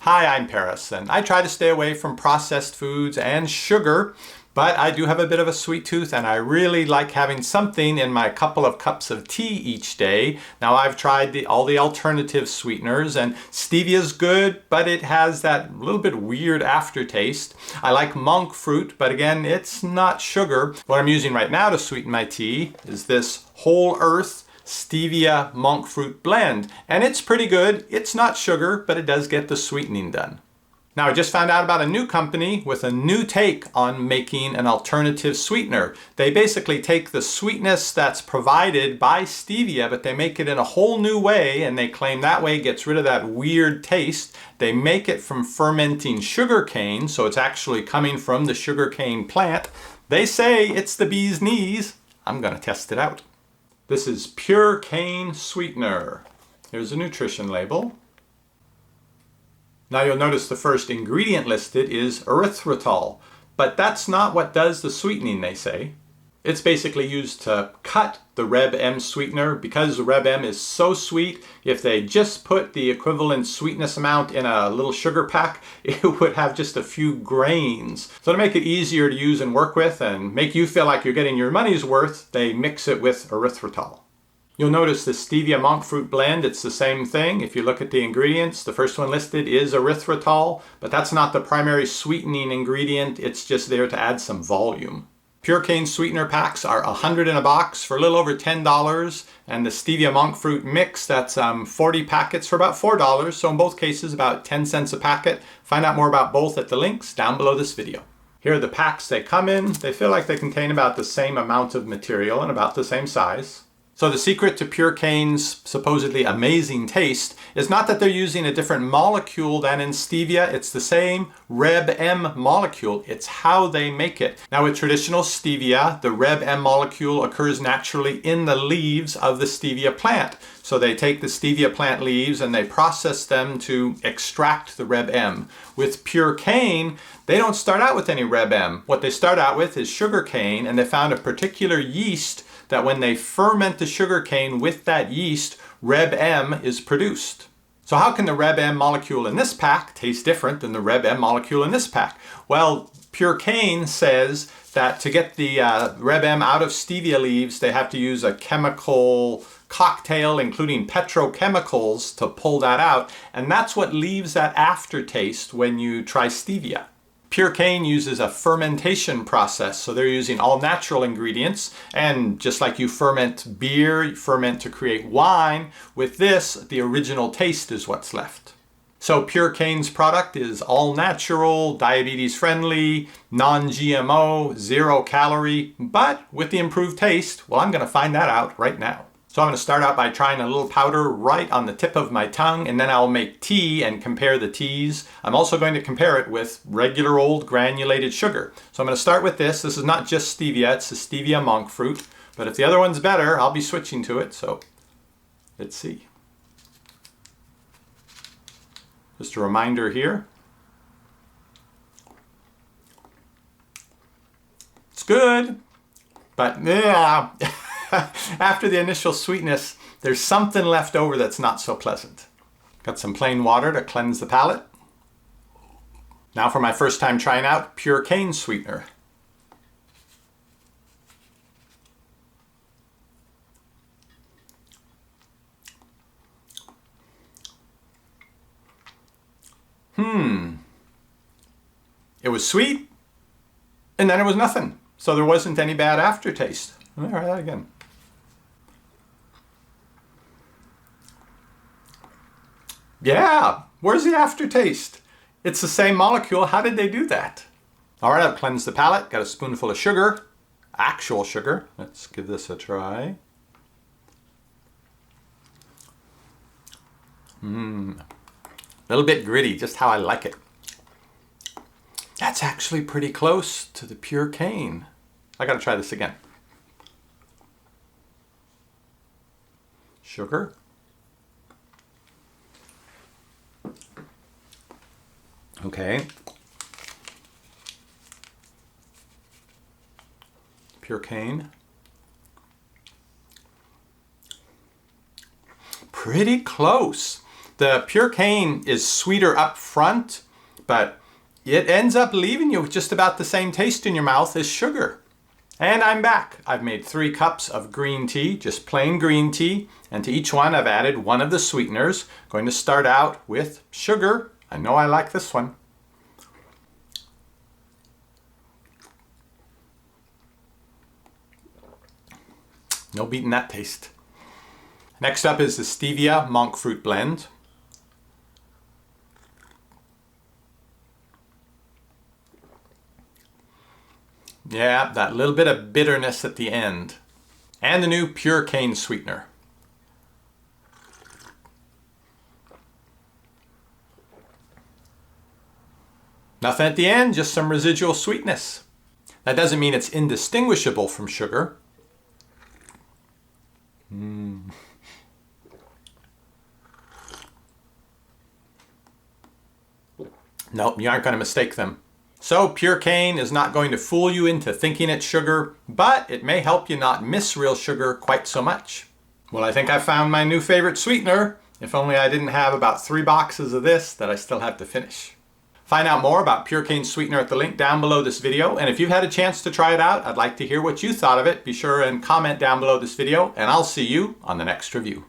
Hi, I'm Paris, and I try to stay away from processed foods and sugar, but I do have a bit of a sweet tooth and I really like having something in my couple of cups of tea each day. Now I've tried all the alternative sweeteners, and Stevia's good, but it has that little bit weird aftertaste. I like monk fruit, but again, it's not sugar. What I'm using right now to sweeten my tea is this whole earth Stevia monk fruit blend, and it's pretty good. It's not sugar, but it does get the sweetening done. Now I just found out about a new company with a new take on making an alternative sweetener. They basically take the sweetness that's provided by stevia, but they make it in a whole new way, and they claim that way gets rid of that weird taste. They make it from fermenting sugarcane, so it's actually coming from the sugarcane plant. They say it's the bee's knees. I'm gonna test it out. This is Purecane Sweetener. Here's a nutrition label. Now you'll notice the first ingredient listed is erythritol, but that's not what does the sweetening, they say. It's basically used to cut the Reb M sweetener. Because the Reb M is so sweet, if they just put the equivalent sweetness amount in a little sugar pack, it would have just a few grains. So to make it easier to use and work with and make you feel like you're getting your money's worth, they mix it with erythritol. You'll notice the stevia monk fruit blend, it's the same thing. If you look at the ingredients, the first one listed is erythritol, but that's not the primary sweetening ingredient, it's just there to add some volume. Purecane sweetener packs are 100 in a box for a little over $10, and the stevia monk fruit mix, that's 40 packets for about $4, so in both cases about 10 cents a packet. Find out more about both at the links down below this video. Here are the packs they come in. They feel like they contain about the same amount of material and about the same size. So the secret to Purecane's supposedly amazing taste is not that they're using a different molecule than in stevia. It's the same Reb M molecule. It's how they make it. Now with traditional stevia, the Reb M molecule occurs naturally in the leaves of the stevia plant. So they take the stevia plant leaves and they process them to extract the Reb M. With Purecane, they don't start out with any Reb M. What they start out with is sugarcane, and they found a particular yeast that when they ferment the sugarcane with that yeast, Reb M is produced. So how can the Reb M molecule in this pack taste different than the Reb M molecule in this pack? Well, Purecane says that to get the Reb M out of stevia leaves, they have to use a chemical cocktail, including petrochemicals, to pull that out. And that's what leaves that aftertaste when you try stevia. Purecane uses a fermentation process, so they're using all natural ingredients, and just like you ferment beer, you ferment to create wine, with this, the original taste is what's left. So Purecane's product is all natural, diabetes friendly, non-GMO, 0 calorie, but with the improved taste, well, I'm going to find that out right now. So I'm going to start out by trying a little powder right on the tip of my tongue, and then I'll make tea and compare the teas. I'm also going to compare it with regular old granulated sugar. So I'm going to start with this. This is not just stevia, it's the stevia monk fruit. But if the other one's better, I'll be switching to it. So let's see. Just a reminder here. It's good, but yeah. After the initial sweetness, there's something left over that's not so pleasant. Got some plain water to cleanse the palate. Now for my first time trying out Purecane Sweetener. It was sweet, and then it was nothing. So there wasn't any bad aftertaste. Let me try that again. Yeah, where's the aftertaste? It's the same molecule. How did they do that? All right, I've cleansed the palate. Got a spoonful of sugar, actual sugar. Let's give this a try. A little bit gritty, just how I like it. That's actually pretty close to the Purecane. I gotta try this again. Sugar. Okay. Purecane. Pretty close. The Purecane is sweeter up front, but it ends up leaving you with just about the same taste in your mouth as sugar. And I'm back. I've made 3 cups of green tea, just plain green tea, and to each one I've added one of the sweeteners. Going to start out with sugar. I know I like this one. No beating that taste. Next up is the Stevia monk fruit blend. Yeah, that little bit of bitterness at the end. And the new Purecane Sweetener. Nothing at the end, just some residual sweetness. That doesn't mean it's indistinguishable from sugar. Nope, you aren't going to mistake them. So Purecane is not going to fool you into thinking it's sugar, but it may help you not miss real sugar quite so much. Well, I think I found my new favorite sweetener. If only I didn't have about 3 boxes of this that I still have to finish. Find out more about Purecane Sweetener at the link down below this video. And if you've had a chance to try it out, I'd like to hear what you thought of it. Be sure and comment down below this video, and I'll see you on the next review.